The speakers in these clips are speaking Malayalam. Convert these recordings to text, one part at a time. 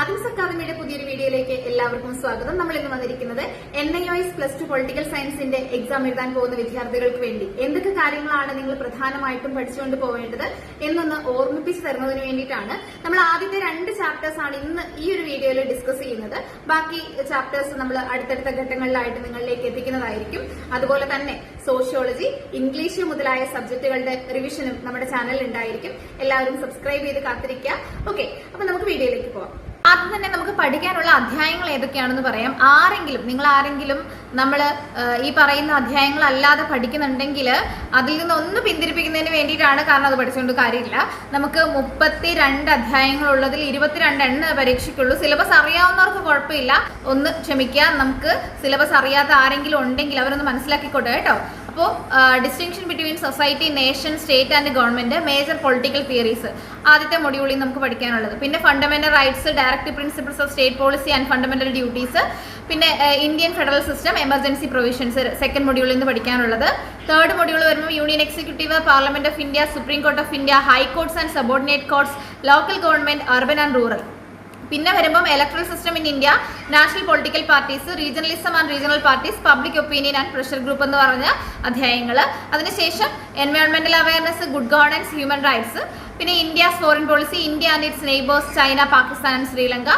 ആദിംസ് അക്കാദമിയുടെ പുതിയൊരു വീഡിയോയിലേക്ക് എല്ലാവർക്കും സ്വാഗതം. നമ്മൾ ഇന്ന് വന്നിരിക്കുന്നത് NIOS +2 പൊളിറ്റിക്കൽ സയൻസിന്റെ എക്സാം എഴുതാൻ പോകുന്ന വിദ്യാർത്ഥികൾക്ക് വേണ്ടി എന്തൊക്കെ കാര്യങ്ങളാണ് നിങ്ങൾ പ്രധാനമായിട്ടും പഠിച്ചുകൊണ്ട് പോവേണ്ടത് എന്നൊന്ന് ഓർമ്മിപ്പിച്ച് തരുന്നതിന് വേണ്ടിയിട്ടാണ്. നമ്മൾ ആദ്യത്തെ 2 ചാപ്റ്റേഴ്സ് ആണ് ഇന്ന് ഈ ഒരു വീഡിയോയിൽ ഡിസ്കസ് ചെയ്യുന്നത്. ബാക്കി ചാപ്റ്റേഴ്സ് നമ്മൾ അടുത്തടുത്ത ഘട്ടങ്ങളിലായിട്ട് നിങ്ങളിലേക്ക് എത്തിക്കുന്നതായിരിക്കും. അതുപോലെ തന്നെ സോഷ്യോളജി, ഇംഗ്ലീഷ് മുതലായ സബ്ജക്റ്റുകളുടെ റിവിഷനും നമ്മുടെ ചാനലിൽ ഉണ്ടായിരിക്കും. എല്ലാവരും സബ്സ്ക്രൈബ് ചെയ്ത് കാത്തിരിക്കുക. ഓക്കെ, അപ്പൊ നമുക്ക് വീഡിയോയിലേക്ക് പോവാം. ആദ്യം തന്നെ നമുക്ക് പഠിക്കാനുള്ള അധ്യായങ്ങൾ ഏതൊക്കെയാണെന്ന് പറയാം. നിങ്ങൾ ആരെങ്കിലും നമ്മൾ ഈ പറയുന്ന അധ്യായങ്ങൾ അല്ലാതെ പഠിക്കുന്നുണ്ടെങ്കിൽ അതിൽ നിന്ന് ഒന്ന് പിന്തിരിപ്പിക്കുന്നതിന് വേണ്ടിയിട്ടാണ്. കാരണം അത് പഠിച്ചുകൊണ്ട് കാര്യമില്ല. നമുക്ക് 32 അധ്യായങ്ങളുള്ളതിൽ 22 പരീക്ഷയ്ക്കുള്ളൂ. സിലബസ് അറിയാവുന്നവർക്ക് കുഴപ്പമില്ല, ഒന്ന് ക്ഷമിക്കുക. നമുക്ക് സിലബസ് അറിയാത്ത ആരെങ്കിലും ഉണ്ടെങ്കിൽ അവരൊന്ന് മനസ്സിലാക്കിക്കോട്ടെ കേട്ടോ. അപ്പോൾ distinction between society, nation, state and government, major political theories ആദ്യത്തെ മൊഡ്യൂളിൽ നമുക്ക് പഠിക്കാനുള്ളത്. പിന്നെ fundamental rights, directive principles of state policy and fundamental duties. പിന്നെ Indian federal system, emergency provisions second മൊഡ്യൂളിൽ നിന്ന് പഠിക്കാനുള്ളത്. തേർഡ് മൊഡ്യൂൾ വരുമ്പോൾ union executive, parliament of India, supreme court of India, high courts and subordinate courts, local government, urban and rural. പിന്നെ വരുമ്പം electoral system in India, national political parties, regionalism and regional parties, public opinion and pressure group എന്ന് പറഞ്ഞ അധ്യായങ്ങൾ. അതിനുശേഷം എൻവയോൺമെന്റൽ awareness, good governance, human rights. പിന്നെ India's foreign policy, India and its neighbours, China, Pakistan and Sri Lanka.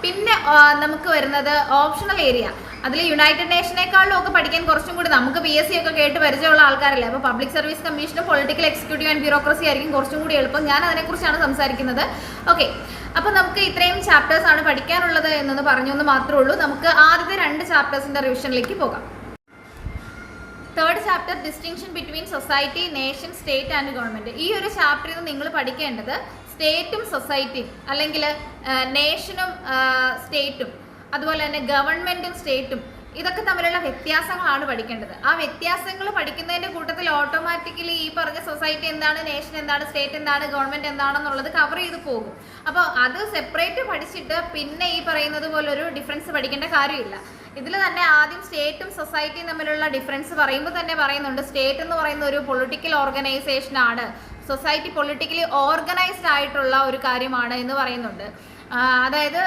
പിന്നെ നമുക്ക് വരുന്നത് ഓപ്ഷണൽ ഏരിയ. അതിൽ യുണൈറ്റഡ് നേഷനേക്കാളും ഒക്കെ പഠിക്കാൻ കുറച്ചും കൂടി നമുക്ക് PSC ഒക്കെ കേട്ട് പരിചയമുള്ള ആൾക്കാരല്ലേ. അപ്പോൾ പബ്ലിക് സർവീസ് കമ്മീഷനും പൊളിറ്റിക്കൽ എക്സിക്യൂട്ടീവ് ആൻഡ് ബ്യൂറോക്രസി ആയിരിക്കും കുറച്ചും കൂടി എളുപ്പം. ഞാൻ അതിനെക്കുറിച്ചാണ് സംസാരിക്കുന്നത്. ഓക്കെ, അപ്പോൾ നമുക്ക് ഇത്രയും ചാപ്റ്റേഴ്സ് ആണ് പഠിക്കാനുള്ളത് എന്നൊന്ന് പറഞ്ഞൊന്ന് മാത്രമേ ഉള്ളൂ. നമുക്ക് ആദ്യത്തെ 2 ചാപ്റ്റേഴ്സിന്റെ റിവിഷനിലേക്ക് പോകാം. Third chapter, distinction between society, nation, state and government. ഈ ഒരു ചാപ്റ്ററിൽ നിന്ന് നിങ്ങൾ പഠിക്കേണ്ടത് സ്റ്റേറ്റും സൊസൈറ്റിയും, അല്ലെങ്കിൽ നേഷനും സ്റ്റേറ്റും, അതുപോലെ തന്നെ ഗവൺമെന്റും സ്റ്റേറ്റും, ഇതൊക്കെ തമ്മിലുള്ള വ്യത്യാസങ്ങളാണ് പഠിക്കേണ്ടത്. ആ വ്യത്യാസങ്ങൾ പഠിക്കുന്നതിന്റെ കൂട്ടത്തിൽ ഓട്ടോമാറ്റിക്കലി ഈ പറഞ്ഞ സൊസൈറ്റി എന്താണ്, നേഷൻ എന്താണ്, സ്റ്റേറ്റ് എന്താണ്, ഗവൺമെന്റ് എന്താണെന്നുള്ളത് കവർ ചെയ്ത് പോകും. അപ്പോൾ അത് സെപ്പറേറ്റ് പഠിച്ചിട്ട് പിന്നെ ഈ പറയുന്നത് പോലെ ഒരു ഡിഫറൻസ് പഠിക്കേണ്ട കാര്യമില്ല. ഇതിൽ തന്നെ ആദ്യം സ്റ്റേറ്റും സൊസൈറ്റിയും തമ്മിലുള്ള ഡിഫറൻസ് പറയുമ്പോൾ തന്നെ പറയുന്നുണ്ട്, സ്റ്റേറ്റ് എന്ന് പറയുന്ന ഒരു പൊളിറ്റിക്കൽ ഓർഗനൈസേഷൻ ആണ്, സൊസൈറ്റി പൊളിറ്റിക്കലി ഓർഗനൈസ്ഡ് ആയിട്ടുള്ള ഒരു കാര്യമാണ് എന്ന് പറയുന്നുണ്ട്. അതായത്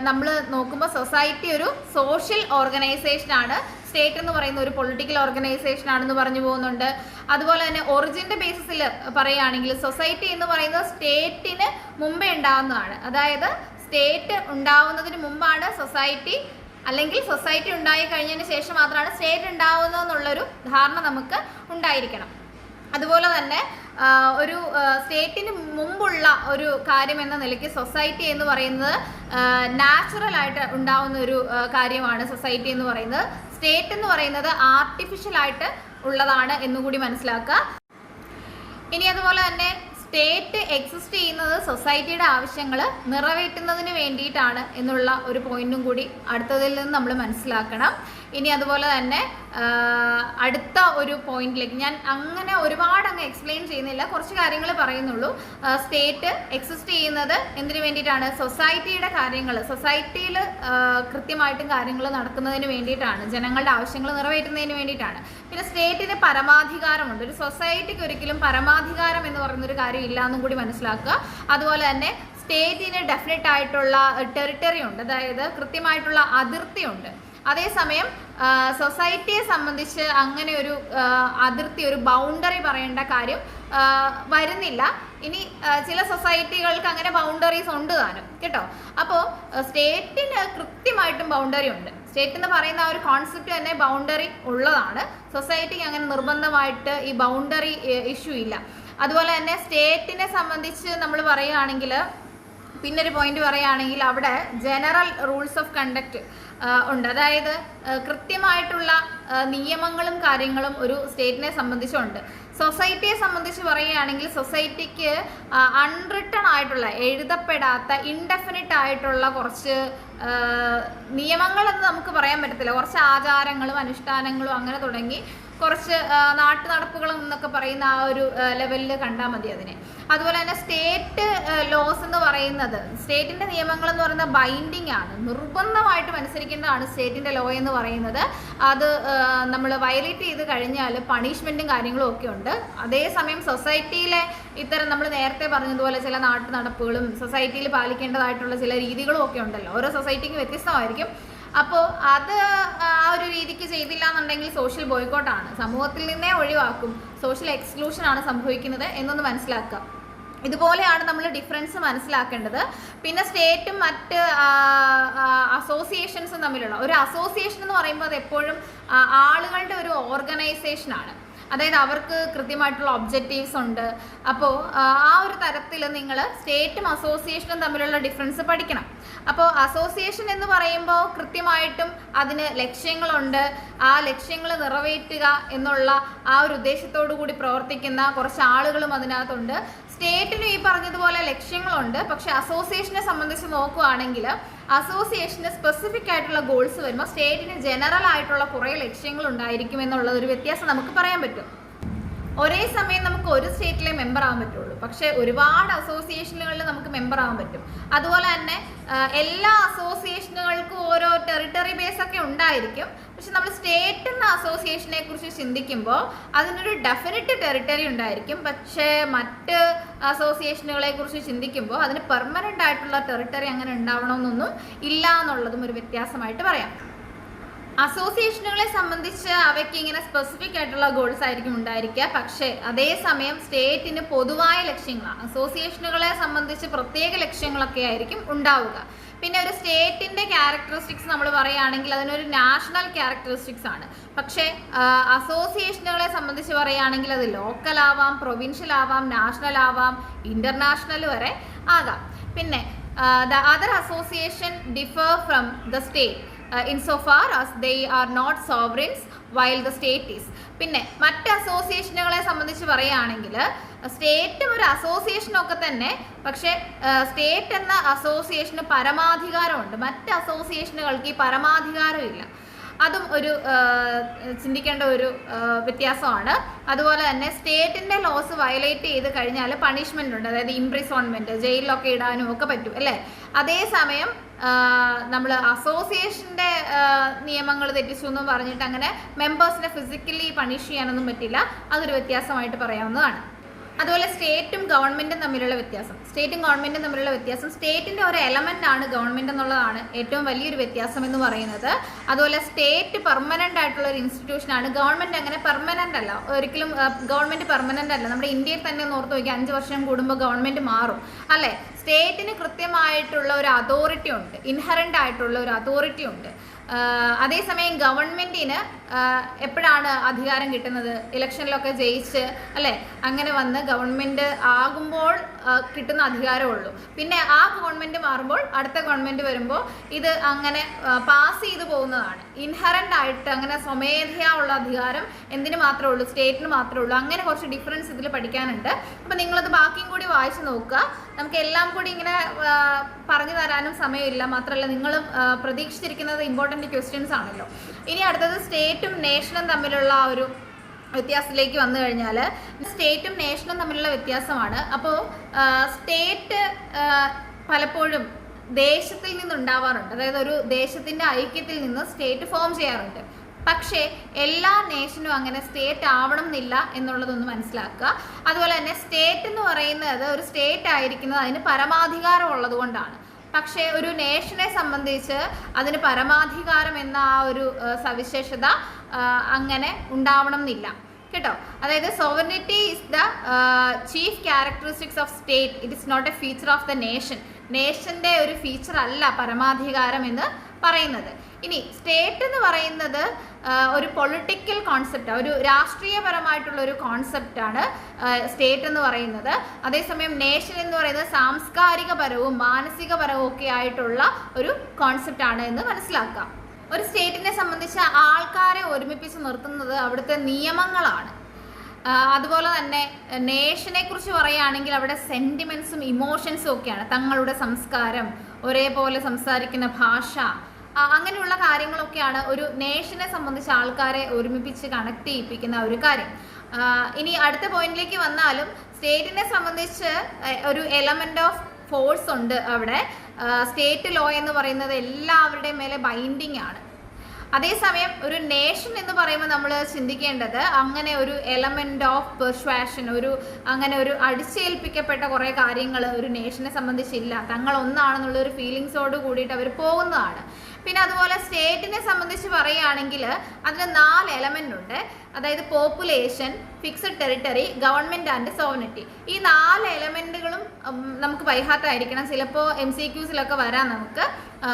നമ്മൾ നോക്കുമ്പോൾ സൊസൈറ്റി ഒരു സോഷ്യൽ ഓർഗനൈസേഷൻ ആണ്, സ്റ്റേറ്റ് എന്ന് പറയുന്ന ഒരു പൊളിറ്റിക്കൽ ഓർഗനൈസേഷൻ ആണെന്ന് പറഞ്ഞു പോകുന്നുണ്ട്. അതുപോലെ തന്നെ ഒറിജിൻ്റെ ബേസിസിൽ പറയുകയാണെങ്കിൽ സൊസൈറ്റി എന്ന് പറയുന്നത് സ്റ്റേറ്റിന് മുമ്പേ ഉണ്ടാവുന്നതാണ്. അതായത് സ്റ്റേറ്റ് ഉണ്ടാവുന്നതിന് മുമ്പാണ് സൊസൈറ്റി, അല്ലെങ്കിൽ സൊസൈറ്റി ഉണ്ടായി കഴിഞ്ഞതിന് ശേഷം മാത്രമാണ് സ്റ്റേറ്റ് ഉണ്ടാവുന്നതെന്നുള്ളൊരു ധാരണ നമുക്ക് ഉണ്ടായിരിക്കണം. അതുപോലെ തന്നെ ഒരു സ്റ്റേറ്റിന് മുമ്പുള്ള ഒരു കാര്യം എന്ന നിലയ്ക്ക് സൊസൈറ്റി എന്ന് പറയുന്നത് നാച്ചുറലായിട്ട് ഉണ്ടാവുന്ന ഒരു കാര്യമാണ് സൊസൈറ്റി എന്ന് പറയുന്നത്. സ്റ്റേറ്റ് എന്ന് പറയുന്നത് ആർട്ടിഫിഷ്യലായിട്ട് ഉള്ളതാണ് എന്നുകൂടി മനസ്സിലാക്കുക. ഇനി അതുപോലെ തന്നെ സ്റ്റേറ്റ് എക്സിസ്റ്റ് ചെയ്യുന്നത് സൊസൈറ്റിയുടെ ആവശ്യങ്ങൾ നിറവേറ്റുന്നതിന് വേണ്ടിയിട്ടാണ് എന്നുള്ള ഒരു പോയിന്റും കൂടി അടുത്തതിൽ നിന്ന് നമ്മൾ മനസ്സിലാക്കണം. ഇനി അതുപോലെ തന്നെ അടുത്ത ഒരു പോയിന്റിലേക്ക് ഞാൻ അങ്ങനെ ഒരുപാട് എക്സ്പ്ലെയിൻ ചെയ്യുന്നില്ല, കുറച്ച് കാര്യങ്ങൾ പറയുന്നുള്ളൂ. സ്റ്റേറ്റ് എക്സിസ്റ്റ് ചെയ്യുന്നത് എന്തിനു വേണ്ടിയിട്ടാണ്? സൊസൈറ്റിയുടെ കാര്യങ്ങൾ, സൊസൈറ്റിയിൽ കൃത്യമായിട്ടും കാര്യങ്ങൾ നടക്കുന്നതിന് വേണ്ടിയിട്ടാണ്, ജനങ്ങളുടെ ആവശ്യങ്ങൾ നിറവേറ്റുന്നതിന് വേണ്ടിയിട്ടാണ്. പിന്നെ സ്റ്റേറ്റിന് പരമാധികാരമുണ്ട്. ഒരു സൊസൈറ്റിക്ക് ഒരിക്കലും പരമാധികാരം എന്ന് പറയുന്നൊരു കാര്യം ഇല്ല എന്നും കൂടി മനസ്സിലാക്കുക. അതുപോലെ തന്നെ സ്റ്റേറ്റിന് ഡെഫിനറ്റ് ആയിട്ടുള്ള ടെറിട്ടറി ഉണ്ട്, അതായത് കൃത്യമായിട്ടുള്ള അതിർത്തി ഉണ്ട്. അതേസമയം സൊസൈറ്റിയെ സംബന്ധിച്ച് അങ്ങനെ ഒരു അതിർത്തി, ഒരു ബൗണ്ടറി പറയേണ്ട കാര്യം വരുന്നില്ല. ഇനി ചില സൊസൈറ്റികൾക്ക് അങ്ങനെ ബൗണ്ടറീസ് ഉണ്ട് താനും കേട്ടോ. അപ്പോൾ സ്റ്റേറ്റിന് കൃത്യമായിട്ടും ബൗണ്ടറി ഉണ്ട്. സ്റ്റേറ്റ് എന്ന് പറയുന്ന ആ ഒരു കോൺസെപ്റ്റ് തന്നെ ബൗണ്ടറി ഉള്ളതാണ്. സൊസൈറ്റിക്ക് അങ്ങനെ നിർബന്ധമായിട്ട് ഈ ബൗണ്ടറി ഇഷ്യൂ ഇല്ല. അതുപോലെ തന്നെ സ്റ്റേറ്റിനെ സംബന്ധിച്ച് നമ്മൾ പറയുകയാണെങ്കിൽ, പിന്നൊരു പോയിന്റ് പറയുകയാണെങ്കിൽ അവിടെ ജനറൽ റൂൾസ് ഓഫ് കണ്ടക്ട് ഉണ്ട്. അതായത് കൃത്യമായിട്ടുള്ള നിയമങ്ങളും കാര്യങ്ങളും ഒരു സ്റ്റേറ്റിനെ സംബന്ധിച്ചുണ്ട്. സൊസൈറ്റിയെ സംബന്ധിച്ച് പറയുകയാണെങ്കിൽ സൊസൈറ്റിക്ക് അൺറിട്ടൺ ആയിട്ടുള്ള, എഴുതപ്പെടാത്ത, ഇൻഡെഫിനിറ്റ് ആയിട്ടുള്ള കുറച്ച് നിയമങ്ങളെന്ന് നമുക്ക് പറയാൻ പറ്റത്തില്ല. കുറച്ച് ആചാരങ്ങളും അനുഷ്ഠാനങ്ങളും അങ്ങനെ തുടങ്ങി കുറച്ച് നാട്ടു നടപ്പുകളും എന്നൊക്കെ പറയുന്ന ആ ഒരു ലെവലിൽ കണ്ടാൽ മതി അതിനെ. അതുപോലെ തന്നെ സ്റ്റേറ്റ് ലോസ് എന്ന് പറയുന്നത്, സ്റ്റേറ്റിന്റെ നിയമങ്ങൾ എന്ന് പറയുന്നത് ബൈൻഡിങ് ആണ്, നിർബന്ധമായിട്ടും അനുസരിക്കേണ്ടതാണ് സ്റ്റേറ്റിന്റെ ലോ എന്ന് പറയുന്നത്. അത് നമ്മൾ വയലേറ്റ് ചെയ്ത് കഴിഞ്ഞാൽ പണിഷ്മെന്റും കാര്യങ്ങളും ഒക്കെ ഉണ്ട്. അതേസമയം സൊസൈറ്റിയിലെ ഇത്തരം നമ്മൾ നേരത്തെ പറഞ്ഞതുപോലെ ചില നാട്ടു നടപ്പുകളും സൊസൈറ്റിയിൽ പാലിക്കേണ്ടതായിട്ടുള്ള ചില രീതികളും ഒക്കെ ഉണ്ടല്ലോ, ഓരോ സൊസൈറ്റിക്കും വ്യത്യസ്തമായിരിക്കും. അപ്പോൾ അത് ആ ഒരു രീതിക്ക് ചെയ്തില്ല എന്നുണ്ടെങ്കിൽ സോഷ്യൽ ബോയ്ക്കോട്ടാണ്, സമൂഹത്തിൽ നിന്നേ ഒഴിവാക്കും, സോഷ്യൽ എക്സ്ക്ലൂഷൻ ആണ് സംഭവിക്കുന്നത് എന്നൊന്ന് മനസ്സിലാക്കുക. ഇതുപോലെയാണ് നമ്മൾ ഡിഫറൻസ് മനസ്സിലാക്കേണ്ടത്. പിന്നെ സ്റ്റേറ്റും മറ്റ് അസോസിയേഷൻസും തമ്മിലുള്ള ഒരു അസോസിയേഷൻ എന്ന് പറയുമ്പോൾ അത് എപ്പോഴും ആളുകളുടെ ഒരു ഓർഗനൈസേഷനാണ്. അതായത് അവർക്ക് കൃത്യമായിട്ടുള്ള ഒബ്ജക്റ്റീവ്സ് ഉണ്ട്. അപ്പോൾ ആ ഒരു തരത്തിൽ നിങ്ങൾ സ്റ്റേറ്റും അസോസിയേഷനും തമ്മിലുള്ള ഡിഫറൻസ് പഠിക്കണം. അപ്പോൾ അസോസിയേഷൻ എന്ന് പറയുമ്പോൾ കൃത്യമായിട്ടും അതിന് ലക്ഷ്യങ്ങളുണ്ട്, ആ ലക്ഷ്യങ്ങൾ നിറവേറ്റുക എന്നുള്ള ആ ഒരു ഉദ്ദേശത്തോടു കൂടി പ്രവർത്തിക്കുന്ന കുറച്ച് ആളുകളും അതിനകത്തുണ്ട്. സ്റ്റേറ്റിനും ഈ പറഞ്ഞതുപോലെ ലക്ഷ്യങ്ങളുണ്ട്. പക്ഷെ അസോസിയേഷനെ സംബന്ധിച്ച് നോക്കുകയാണെങ്കിൽ അസോസിയേഷന് സ്പെസിഫിക് ആയിട്ടുള്ള ഗോൾസ് വരുമ്പോൾ സ്റ്റേറ്റിന് ജനറൽ ആയിട്ടുള്ള കുറേ ലക്ഷ്യങ്ങൾ ഉണ്ടായിരിക്കും എന്നുള്ളത് ഒരു വ്യത്യാസം നമുക്ക് പറയാൻ പറ്റും. ഒരേ സമയം നമുക്ക് ഒരു സ്റ്റേറ്റിലെ മെമ്പർ ആവാൻ പറ്റുള്ളൂ, പക്ഷെ ഒരുപാട് അസോസിയേഷനുകളിൽ നമുക്ക് മെമ്പർ ആവാൻ പറ്റും. അതുപോലെ തന്നെ എല്ലാ അസോസിയേഷനുകൾക്കും ഓരോ ടെറിട്ടറി ബേസ് ഒക്കെ ഉണ്ടായിരിക്കും. പക്ഷെ നമ്മൾ സ്റ്റേറ്റ് എന്ന അസോസിയേഷനെ കുറിച്ച് ചിന്തിക്കുമ്പോൾ അതിനൊരു ഡെഫിനിറ്റ് ടെറിട്ടറി ഉണ്ടായിരിക്കും. പക്ഷേ മറ്റ് അസോസിയേഷനുകളെ കുറിച്ച് ചിന്തിക്കുമ്പോൾ അതിന് പെർമനൻ്റ് ആയിട്ടുള്ള ടെറിട്ടറി അങ്ങനെ ഉണ്ടാവണമെന്നൊന്നും ഇല്ല എന്നുള്ളതും ഒരു വ്യത്യാസമായിട്ട് പറയാം. അസോസിയേഷനുകളെ സംബന്ധിച്ച് അവയ്ക്ക് ഇങ്ങനെ സ്പെസിഫിക് ആയിട്ടുള്ള ഗോൾസ് ആയിരിക്കും ഉണ്ടായിരിക്കുക. പക്ഷേ അതേസമയം സ്റ്റേറ്റിന് പൊതുവായ ലക്ഷ്യങ്ങളാണ്, അസോസിയേഷനുകളെ സംബന്ധിച്ച് പ്രത്യേക ലക്ഷ്യങ്ങളൊക്കെ ആയിരിക്കും ഉണ്ടാവുക. പിന്നെ ഒരു സ്റ്റേറ്റിന്റെ ക്യാരക്ടറിസ്റ്റിക്സ് നമ്മൾ പറയുകയാണെങ്കിൽ അതിനൊരു നാഷണൽ ക്യാരക്ടറിസ്റ്റിക്സ് ആണ്. പക്ഷേ അസോസിയേഷനുകളെ സംബന്ധിച്ച് പറയുകയാണെങ്കിൽ അത് ലോക്കൽ ആവാം, പ്രൊവിൻഷ്യൽ ആവാം, നാഷണൽ ആവാം, ഇന്റർനാഷണൽ വരെ ആകാം. പിന്നെ the other association differ from the state insofar as they are not sovereigns while the state is. പിന്നെ മറ്റ് അസോസിയേഷനുകളെ സംബന്ധിച്ച് പറയുകയാണെങ്കിൽ സ്റ്റേറ്റും ഒരു അസോസിയേഷനൊക്കെ തന്നെ, പക്ഷേ സ്റ്റേറ്റ് എന്ന അസോസിയേഷന് പരമാധികാരമുണ്ട്, മറ്റ് അസോസിയേഷനുകൾക്ക് ഈ പരമാധികാരമില്ല. അതും ഒരു ചിന്തിക്കേണ്ട ഒരു വ്യത്യാസമാണ്. അതുപോലെ തന്നെ സ്റ്റേറ്റിന്റെ ലോസ് വയലേറ്റ് ചെയ്ത് കഴിഞ്ഞാൽ പണിഷ്മെന്റ് ഉണ്ട്, അതായത് ഇംപ്രിസോൺമെന്റ്, ജയിലിലൊക്കെ ഇടാനും ഒക്കെ പറ്റും അല്ലേ. അതേസമയം നമ്മൾ അസോസിയേഷന്റെ നിയമങ്ങൾ തെറ്റിച്ചു എന്നും പറഞ്ഞിട്ട് അങ്ങനെ മെമ്പേഴ്സിനെ ഫിസിക്കലി പണിഷ് ചെയ്യാനൊന്നും പറ്റില്ല. അതൊരു വ്യത്യാസമായിട്ട് പറയാവുന്നതാണ്. അതുപോലെ സ്റ്റേറ്റും ഗവൺമെന്റും തമ്മിലുള്ള വ്യത്യാസം, സ്റ്റേറ്റിന്റെ ഒരു എലമെന്റ് ആണ് ഗവൺമെന്റ് എന്നുള്ളതാണ് ഏറ്റവും വലിയൊരു വ്യത്യാസം എന്ന് പറയുന്നത്. അതുപോലെ സ്റ്റേറ്റ് പെർമനന്റ് ആയിട്ടുള്ള ഒരു ഇൻസ്റ്റിറ്റ്യൂഷൻ ആണ്, ഗവൺമെന്റ് അങ്ങനെ പെർമനന്റ് അല്ല, ഒരിക്കലും ഗവൺമെന്റ് പെർമനന്റ് അല്ല. നമ്മുടെ ഇന്ത്യയിൽ തന്നെ ഒന്ന് ഓർത്ത് നോക്കി, 5 വർഷം കൂടുമ്പോൾ ഗവൺമെന്റ് മാറും അല്ലേ. സ്റ്റേറ്റിന് കൃത്യമായിട്ടുള്ള ഒരു അതോറിറ്റി ഉണ്ട്, ഇൻഹറന്റ് ആയിട്ടുള്ള ഒരു അതോറിറ്റി ഉണ്ട്. അതേസമയം ഗവൺമെന്റിന് എപ്പോഴാണ് അധികാരം കിട്ടുന്നത്? ഇലക്ഷനിലൊക്കെ ജയിച്ച് അല്ലേ, അങ്ങനെ വന്ന് ഗവൺമെന്റ് ആകുമ്പോൾ കിട്ടുന്ന അധികാരമുള്ളൂ. പിന്നെ ആ ഗവൺമെന്റ് മാറുമ്പോൾ അടുത്ത ഗവൺമെന്റ് വരുമ്പോൾ ഇത് അങ്ങനെ പാസ് ചെയ്തു പോകുന്നതാണ്. ഇൻഹറന്റ് ആയിട്ട് അങ്ങനെ സ്വമേധയാ ഉള്ള അധികാരം എന്തിനു മാത്രമേ ഉള്ളൂ? സ്റ്റേറ്റിന് മാത്രമേ ഉള്ളൂ. അങ്ങനെ കുറച്ച് ഡിഫറൻസ് ഇതിൽ പഠിക്കാനുണ്ട്. അപ്പം നിങ്ങളത് ബാക്കിയും കൂടി വായിച്ചു നോക്കുക. നമുക്ക് എല്ലാം കൂടി ഇങ്ങനെ പറഞ്ഞു തരാനും സമയമില്ല. മാത്രമല്ല നിങ്ങൾ പ്രതീക്ഷിച്ചിരിക്കുന്നത് ഇമ്പോർട്ടൻറ്റ് ക്വസ്റ്റ്യൻസ് ആണല്ലോ. ഇനി അടുത്തത് സ്റ്റേറ്റും നേഷനും തമ്മിലുള്ള ഒരു വ്യത്യാസത്തിലേക്ക് വന്നു കഴിഞ്ഞാൽ, സ്റ്റേറ്റും നേഷനും തമ്മിലുള്ള വ്യത്യാസമാണ്. അപ്പോൾ സ്റ്റേറ്റ് പലപ്പോഴും ദേശത്തിൽ നിന്നുണ്ടാവാറുണ്ട്, അതായത് ഒരു ദേശത്തിൻ്റെ ഐക്യത്തിൽ നിന്ന് സ്റ്റേറ്റ് ഫോം ചെയ്യാറുണ്ട്. പക്ഷേ എല്ലാ നേഷനും അങ്ങനെ സ്റ്റേറ്റ് ആവണം എന്നില്ല എന്നുള്ളതൊന്ന് മനസ്സിലാക്കുക. അതുപോലെ തന്നെ സ്റ്റേറ്റ് എന്ന് പറയുന്നത് ഒരു സ്റ്റേറ്റ് ആയിരിക്കുന്നത് അതിന് പരമാധികാരം ഉള്ളത് കൊണ്ടാണ്. പക്ഷേ ഒരു നേഷനെ സംബന്ധിച്ച് അതിന് പരമാധികാരം എന്ന ആ ഒരു സവിശേഷത അങ്ങനെ ഉണ്ടാവണം എന്നില്ല കേട്ടോ. അതായത് sovereignty is the chief characteristics of state, it is not a feature of the nation. നേഷൻ്റെ ഒരു ഫീച്ചർ അല്ല പരമാധികാരം എന്ന് പറയുന്നത്. ഇനി സ്റ്റേറ്റ് എന്ന് പറയുന്നത് ഒരു പൊളിറ്റിക്കൽ കോൺസെപ്റ്റ്, ഒരു രാഷ്ട്രീയപരമായിട്ടുള്ള ഒരു കോൺസെപ്റ്റാണ് സ്റ്റേറ്റ് എന്ന് പറയുന്നത്. അതേസമയം നേഷൻ എന്ന് പറയുന്നത് സാംസ്കാരികപരവും മാനസികപരവും ഒക്കെ ആയിട്ടുള്ള ഒരു കോൺസെപ്റ്റാണ് എന്ന് മനസ്സിലാക്കാം. ഒരു സ്റ്റേറ്റിനെ സംബന്ധിച്ച് ആൾക്കാരെ ഒരുമിപ്പിച്ച് നിർത്തുന്നത് അവിടുത്തെ നിയമങ്ങളാണ്. അതുപോലെ തന്നെ നേഷനെ കുറിച്ച് പറയുകയാണെങ്കിൽ അവിടെ സെൻറ്റിമെൻറ്റ്സും ഇമോഷൻസും ഒക്കെയാണ്. തങ്ങളുടെ സംസ്കാരം, ഒരേപോലെ സംസാരിക്കുന്ന ഭാഷ, അങ്ങനെയുള്ള കാര്യങ്ങളൊക്കെയാണ് ഒരു നേഷനെ സംബന്ധിച്ച് ആൾക്കാരെ ഒരുമിപ്പിച്ച് കണക്ട് ചെയ്യിപ്പിക്കുന്ന ഒരു കാര്യം. ഇനി അടുത്ത പോയിന്റിലേക്ക് വന്നാലും സ്റ്റേറ്റിനെ സംബന്ധിച്ച് ഒരു എലമെന്റ് ഓഫ് ഫോഴ്സ് ഉണ്ട് അവിടെ. സ്റ്റേറ്റ് ലോ എന്ന് പറയുന്നത് എല്ലാവരുടെയും മേലെ ബൈൻഡിങ് ആണ്. അതേസമയം ഒരു നേഷൻ എന്ന് പറയുമ്പോൾ നമ്മൾ ചിന്തിക്കേണ്ടത് അങ്ങനെ ഒരു എലമെന്റ് ഓഫ് പെർസ്വാഷൻ, അങ്ങനെ ഒരു അടിച്ചേൽപ്പിക്കപ്പെട്ട കുറേ കാര്യങ്ങൾ ഒരു നേഷനെ സംബന്ധിച്ചില്ല. തങ്ങൾ ഒന്നാണെന്നുള്ള ഒരു ഫീലിങ്സോട് കൂടിയിട്ട് അവർ പോകുന്നതാണ്. പിന്നെ അതുപോലെ സ്റ്റേറ്റിനെ സംബന്ധിച്ച് പറയുകയാണെങ്കിൽ അതിന് 4 എലമെന്റ് ഉണ്ട്. അതായത് population, fixed territory, government and sovereignty. ഈ 4 എലമെന്റുകളും നമുക്ക് ബൈഹാർട്ടായിരിക്കണം. ചിലപ്പോൾ MCQസിലൊക്കെ വരാം നമുക്ക്.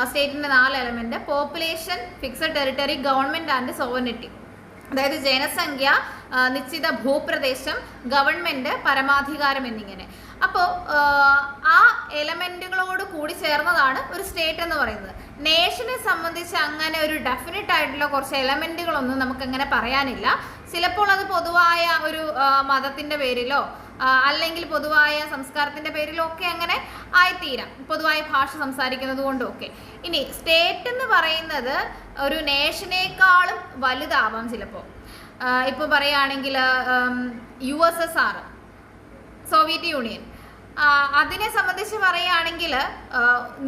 സ്റ്റേറ്റിന്റെ 4 element: population, fixed territory, government and sovereignty. അതായത് ജനസംഖ്യ, നിശ്ചിത ഭൂപ്രദേശം, ഗവൺമെന്റ്, പരമാധികാരം എന്നിങ്ങനെ. അപ്പോൾ ആ എലമെന്റുകളോട് കൂടി ചേർന്നതാണ് ഒരു സ്റ്റേറ്റ് എന്ന് പറയുന്നത്. നേഷനെ സംബന്ധിച്ച് അങ്ങനെ ഒരു ഡെഫിനറ്റ് ആയിട്ടുള്ള കുറച്ച് എലമെന്റുകളൊന്നും നമുക്കങ്ങനെ പറയാനില്ല. ചിലപ്പോൾ അത് പൊതുവായ ഒരു മതത്തിന്റെ പേരിലോ അല്ലെങ്കിൽ പൊതുവായ സംസ്കാരത്തിന്റെ പേരിലോ ഒക്കെ അങ്ങനെ ആയിത്തീരാം, പൊതുവായ ഭാഷ സംസാരിക്കുന്നത് കൊണ്ടും ഒക്കെ. ഇനി സ്റ്റേറ്റ് എന്ന് പറയുന്നത് ഒരു നേഷനേക്കാളും വലുതാവാം ചിലപ്പോൾ. ഇപ്പോൾ പറയുകയാണെങ്കിൽ USSR, സോവിയറ്റ് യൂണിയൻ, അതിനെ സംബന്ധിച്ച് പറയുകയാണെങ്കിൽ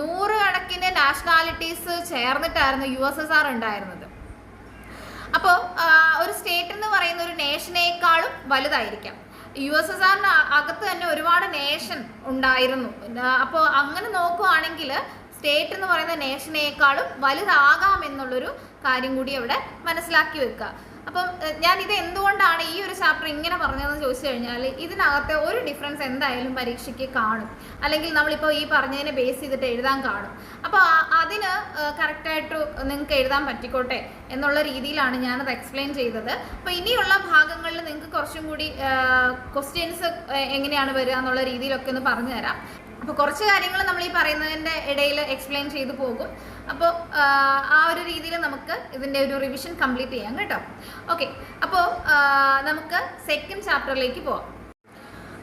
100 കണക്കിന് നാഷണാലിറ്റീസ് ചേർന്നിട്ടായിരുന്നു USSR ഉണ്ടായിരുന്നത്. അപ്പോൾ ഒരു സ്റ്റേറ്റ് എന്ന് പറയുന്ന ഒരു നേഷനേക്കാളും വലുതായിരിക്കാം. USSRന് അകത്ത് തന്നെ ഒരുപാട് നേഷൻ ഉണ്ടായിരുന്നു. അപ്പോൾ അങ്ങനെ നോക്കുകയാണെങ്കിൽ സ്റ്റേറ്റ് എന്ന് പറയുന്ന നേഷനേക്കാളും വലുതാകാം എന്നുള്ളൊരു കാര്യം കൂടി അവിടെ മനസ്സിലാക്കി വെക്കുക. അപ്പം ഞാനിത് എന്തുകൊണ്ടാണ് ഈ ഒരു ചാപ്റ്റർ ഇങ്ങനെ പറഞ്ഞതെന്ന് ചോദിച്ചു കഴിഞ്ഞാൽ ഇതിനകത്തെ ഒരു ഡിഫറൻസ് എന്തായാലും പരീക്ഷയ്ക്ക് കാണും, അല്ലെങ്കിൽ നമ്മളിപ്പോൾ ഈ പറഞ്ഞതിനെ ബേസ് ചെയ്തിട്ട് എഴുതാൻ കാണും. അപ്പോൾ അതിന് കറക്റ്റായിട്ട് നിങ്ങൾക്ക് എഴുതാൻ പറ്റിക്കോട്ടെ എന്നുള്ള രീതിയിലാണ് ഞാനത് എക്സ്പ്ലെയിൻ ചെയ്തത്. അപ്പോൾ ഇനിയുള്ള ഭാഗങ്ങളിൽ നിങ്ങൾക്ക് കുറച്ചും കൂടി ക്വസ്റ്റ്യൻസ് എങ്ങനെയാണ് വരിക എന്നുള്ള രീതിയിലൊക്കെ ഒന്ന് പറഞ്ഞു തരാം. അപ്പോൾ കുറച്ച് കാര്യങ്ങൾ നമ്മൾ ഈ പറയുന്നതിൻ്റെ ഇടയിൽ എക്സ്പ്ലെയിൻ ചെയ്തു പോകും. അപ്പോൾ ആ ഒരു രീതിയിൽ നമുക്ക് ഇതിൻ്റെ ഒരു റിവിഷൻ കംപ്ലീറ്റ് ചെയ്യാം കേട്ടോ. ഓക്കെ, അപ്പോൾ നമുക്ക് സെക്കൻഡ് ചാപ്റ്ററിലേക്ക് പോവാം.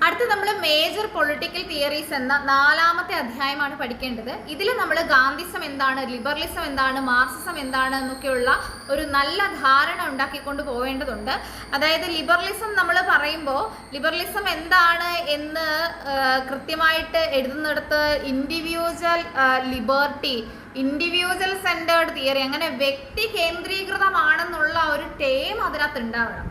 അടുത്ത നമ്മൾ മേജർ പൊളിറ്റിക്കൽ തിയറീസ് എന്ന 4ാമത്തെ അധ്യായമാണ് പഠിക്കേണ്ടത്. ഇതിൽ നമ്മൾ ഗാന്ധിസം എന്താണ്, ലിബറലിസം എന്താണ്, മാർക്സിസം എന്താണ് എന്നൊക്കെയുള്ള ഒരു നല്ല ധാരണ ഉണ്ടാക്കിക്കൊണ്ട് പോവേണ്ടതുണ്ട്. അതായത് ലിബറലിസം നമ്മൾ പറയുമ്പോൾ ലിബറലിസം എന്താണ് എന്ന് കൃത്യമായിട്ട് എഴുതുന്നിടത്ത് individual liberty, individual centred theory, അങ്ങനെ വ്യക്തി കേന്ദ്രീകൃതമാണെന്നുള്ള ഒരു ടേം അതിനകത്ത് ഉണ്ടാവണം.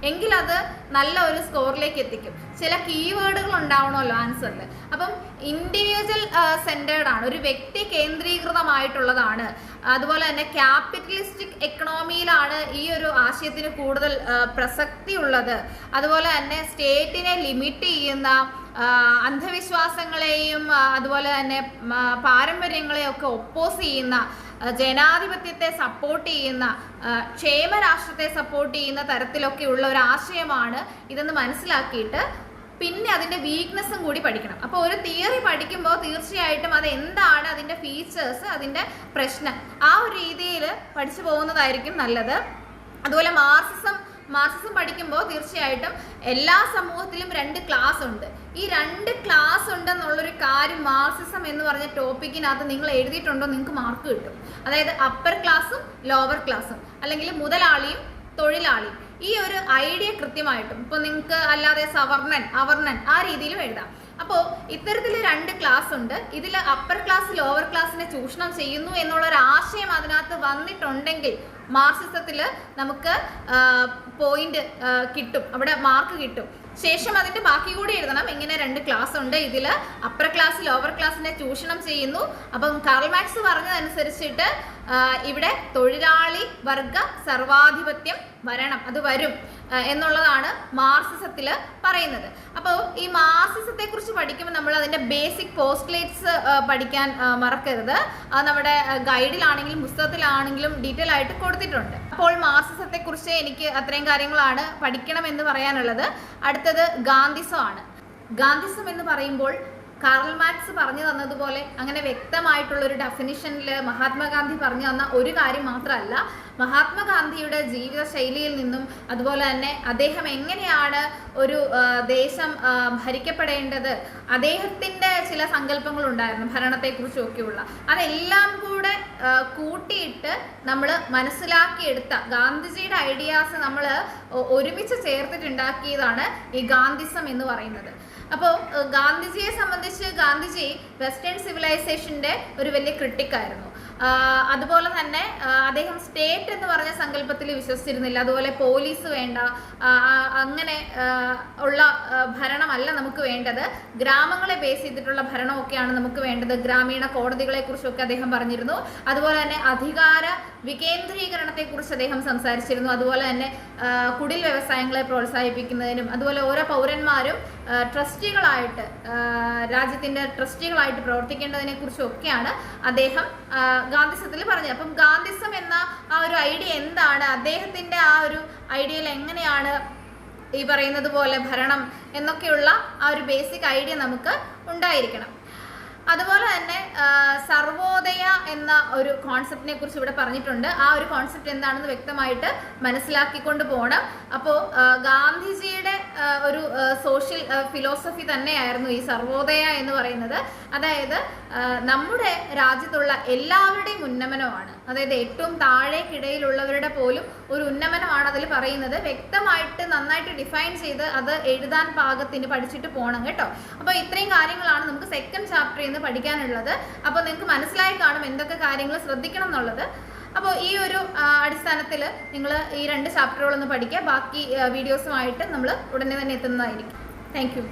എങ്കിൽ അത് നല്ല ഒരു സ്കോറിലേക്ക് എത്തിക്കും. ചില കീവേഡുകൾ ഉണ്ടാവണമല്ലോ ആൻസറിൽ. അപ്പം ഇൻഡിവിജ്വൽ സെൻറ്റേർഡ് ആണ്, ഒരു വ്യക്തി കേന്ദ്രീകൃതമായിട്ടുള്ളതാണ്. അതുപോലെ തന്നെ ക്യാപിറ്റലിസ്റ്റിക് എക്കണോമിയിലാണ് ഈ ഒരു ആശയത്തിന് കൂടുതൽ പ്രസക്തി ഉള്ളത്. അതുപോലെ തന്നെ സ്റ്റേറ്റിനെ ലിമിറ്റ് ചെയ്യുന്ന അന്ധവിശ്വാസങ്ങളെയും അതുപോലെ തന്നെ പാരമ്പര്യങ്ങളെയും ഒക്കെ ഒപ്പോസ് ചെയ്യുന്ന, ജനാധിപത്യത്തെ സപ്പോർട്ട് ചെയ്യുന്ന, ക്ഷേമരാഷ്ട്രത്തെ സപ്പോർട്ട് ചെയ്യുന്ന തരത്തിലൊക്കെയുള്ള ഒരു ആശയമാണ് ഇതെന്ന് മനസ്സിലാക്കിയിട്ട് പിന്നെ അതിൻ്റെ വീക്ക്നെസ്സും കൂടി പഠിക്കണം. അപ്പോൾ ഒരു തിയറി പഠിക്കുമ്പോൾ തീർച്ചയായിട്ടും അത് എന്താണ്, അതിൻ്റെ ഫീച്ചേഴ്സ്, അതിൻ്റെ പ്രശ്നം, ആ ഒരു രീതിയിൽ പഠിച്ചു പോകുന്നതായിരിക്കും നല്ലത്. അതുപോലെ മാർക്സിസം പഠിക്കുമ്പോൾ തീർച്ചയായിട്ടും എല്ലാ സമൂഹത്തിലും 2 ക്ലാസ് ഉണ്ട്. ഈ 2 ക്ലാസ് ഉണ്ടെന്നുള്ളൊരു കാര്യം മാർക്സിസം എന്ന് പറഞ്ഞ ടോപ്പിക്കിനകത്ത് നിങ്ങൾ എഴുതിയിട്ടുണ്ടോ നിങ്ങൾക്ക് മാർക്ക് കിട്ടും. അതായത് അപ്പർ ക്ലാസ്സും ലോവർ ക്ലാസ്സും, അല്ലെങ്കിൽ മുതലാളിയും തൊഴിലാളിയും. ഈ ഒരു ഐഡിയ കൃത്യമായിട്ടും ഇപ്പോൾ നിങ്ങൾക്ക് അല്ലാതെ സവർണൻ, അവർണൻ ആ രീതിയിലും എഴുതാം. അപ്പോൾ ഇത്തരത്തിൽ 2 ക്ലാസ് ഉണ്ട്. ഇതിൽ അപ്പർ ക്ലാസ് ലോവർ ക്ലാസ്സിനെ ചൂഷണം ചെയ്യുന്നു എന്നുള്ളൊരു ആശയം അതിനകത്ത് വന്നിട്ടുണ്ടെങ്കിൽ മാർക്സിസത്തിൽ നമുക്ക് പോയിന്റ് കിട്ടും, അവിടെ മാർക്ക് കിട്ടും. ശേഷം അതിൻ്റെ ബാക്കി കൂടി എഴുതണം. ഇങ്ങനെ 2 ക്ലാസ് ഉണ്ട്, ഇതിൽ അപ്പർ ക്ലാസ് ലോവർ ക്ലാസ്സിനെ ചൂഷണം ചെയ്യുന്നു. അപ്പം കാർൽ മാർക്സ് പറഞ്ഞതനുസരിച്ചിട്ട് ഇവിടെ തൊഴിലാളി വർഗ സർവാധിപത്യം വരണം, അത് വരും എന്നുള്ളതാണ് മാർക്സിസത്തിൽ പറയുന്നത്. അപ്പോൾ ഈ മാർക്സിസത്തെ കുറിച്ച് പഠിക്കുമ്പോൾ നമ്മൾ അതിൻ്റെ ബേസിക് പോസ്റ്റ്ലേറ്റ്സ് പഠിക്കാൻ മറക്കരുത്. അത് നമ്മുടെ ഗൈഡിലാണെങ്കിലും പുസ്തകത്തിലാണെങ്കിലും ഡീറ്റെയിൽ ആയിട്ട് കൊടുത്തിട്ടുണ്ട്. അപ്പോൾ മാർക്സിസത്തെ കുറിച്ച് എനിക്ക് അത്രയും കാര്യങ്ങളാണ് പഠിക്കണം എന്ന് പറയാനുള്ളത്. അടുത്തത് ഗാന്ധിസം ആണ്. ഗാന്ധിസം എന്ന് പറയുമ്പോൾ കാർൽ മാർക്സ് പറഞ്ഞു തന്നതുപോലെ അങ്ങനെ വ്യക്തമായിട്ടുള്ള ഒരു ഡെഫിനിഷനിൽ മഹാത്മാഗാന്ധി പറഞ്ഞു തന്ന ഒരു കാര്യം മാത്രമല്ല, മഹാത്മാഗാന്ധിയുടെ ജീവിത ശൈലിയിൽ നിന്നും അതുപോലെ തന്നെ അദ്ദേഹം എങ്ങനെയാണ് ഒരു ദേശം ഭരിക്കപ്പെടേണ്ടത്, അദ്ദേഹത്തിൻ്റെ ചില സങ്കല്പങ്ങൾ ഉണ്ടായിരുന്നു ഭരണത്തെക്കുറിച്ചൊക്കെയുള്ള, അതെല്ലാം കൂടെ കൂട്ടിയിട്ട് നമ്മൾ മനസ്സിലാക്കിയെടുത്ത ഗാന്ധിജിയുടെ ഐഡിയാസ് നമ്മൾ ഒരുമിച്ച് ചേർത്തിട്ടുണ്ടാക്കിയതാണ് ഈ ഗാന്ധിസം എന്ന് പറയുന്നത്. അപ്പോൾ ഗാന്ധിജിയെ സംബന്ധിച്ച് ഗാന്ധിജി വെസ്റ്റേൺ സിവിലൈസേഷൻ്റെ ഒരു വലിയ ക്രിട്ടിക്കായിരുന്നു. അതുപോലെ തന്നെ അദ്ദേഹം സ്റ്റേറ്റ് എന്ന് പറഞ്ഞ സങ്കല്പത്തിൽ വിശ്വസിച്ചിരുന്നില്ല. അതുപോലെ പോലീസ് വേണ്ട, അങ്ങനെ ഉള്ള ഭരണമല്ല നമുക്ക് വേണ്ടത്, ഗ്രാമങ്ങളെ ബേസ് ചെയ്തിട്ടുള്ള ഭരണമൊക്കെയാണ് നമുക്ക് വേണ്ടത്, ഗ്രാമീണ കോടതികളെ കുറിച്ചൊക്കെ അദ്ദേഹം പറഞ്ഞിരുന്നു. അതുപോലെ തന്നെ അധികാര വികേന്ദ്രീകരണത്തെക്കുറിച്ച് അദ്ദേഹം സംസാരിച്ചിരുന്നു. അതുപോലെ തന്നെ കുടിൽ വ്യവസായങ്ങളെ പ്രോത്സാഹിപ്പിക്കുന്നതിനും അതുപോലെ ഓരോ പൗരന്മാരും ട്രസ്റ്റികളായിട്ട് രാജ്യത്തിൻ്റെ ട്രസ്റ്റികളായിട്ട് പ്രവർത്തിക്കേണ്ടതിനെ കുറിച്ചൊക്കെയാണ് അദ്ദേഹം ഗാന്ധിസത്തിൽ പറഞ്ഞത്. അപ്പം ഗാന്ധിസം എന്ന ആ ഒരു ഐഡിയ എന്താണ്, അദ്ദേഹത്തിൻ്റെ ആ ഒരു ഐഡിയയിൽ എങ്ങനെയാണ് ഈ പറയുന്നത് പോലെ ഭരണം എന്നൊക്കെയുള്ള ആ ഒരു ബേസിക് ഐഡിയ നമുക്ക് ഉണ്ടായിരിക്കണം. അതുപോലെ തന്നെ സർവോദയ എന്ന ഒരു കോൺസെപ്റ്റിനെ കുറിച്ച് ഇവിടെ പറഞ്ഞിട്ടുണ്ട്. ആ ഒരു കോൺസെപ്റ്റ് എന്താണെന്ന് വ്യക്തമായിട്ട് മനസ്സിലാക്കിക്കൊണ്ട് പോകണം. അപ്പോൾ ഗാന്ധിജിയുടെ ഒരു സോഷ്യൽ ഫിലോസഫി തന്നെയായിരുന്നു ഈ സർവോദയ എന്ന് പറയുന്നത്. അതായത് നമ്മുടെ രാജ്യത്തുള്ള എല്ലാവരുടെയും ഉന്നമനമാണ്, അതായത് ഏറ്റവും താഴേക്കിടയിലുള്ളവരുടെ പോലും ഒരു ഉന്നമനമാണ് അതിൽ പറയുന്നത്. വ്യക്തമായിട്ട് നന്നായിട്ട് ഡിഫൈൻ ചെയ്ത് അത് എഴുതാൻ പാകത്തിന് പഠിച്ചിട്ട് പോകണം കേട്ടോ. അപ്പോൾ ഇത്രയും കാര്യങ്ങളാണ് നമുക്ക് സെക്കൻഡ് ചാപ്റ്ററിൽ നിന്ന് പഠിക്കാനുള്ളത്. അപ്പോൾ നിങ്ങൾക്ക് മനസ്സിലായി കാണും എന്തൊക്കെ കാര്യങ്ങൾ ശ്രദ്ധിക്കണം എന്നുള്ളത്. അപ്പോൾ ഈ ഒരു അടിസ്ഥാനത്തിൽ നിങ്ങൾ ഈ 2 ചാപ്റ്ററുകളൊന്ന് പഠിക്കുക. ബാക്കി വീഡിയോസുമായിട്ട് നമ്മൾ ഉടനെ തന്നെ എത്തുന്നതായിരിക്കും. Thank you.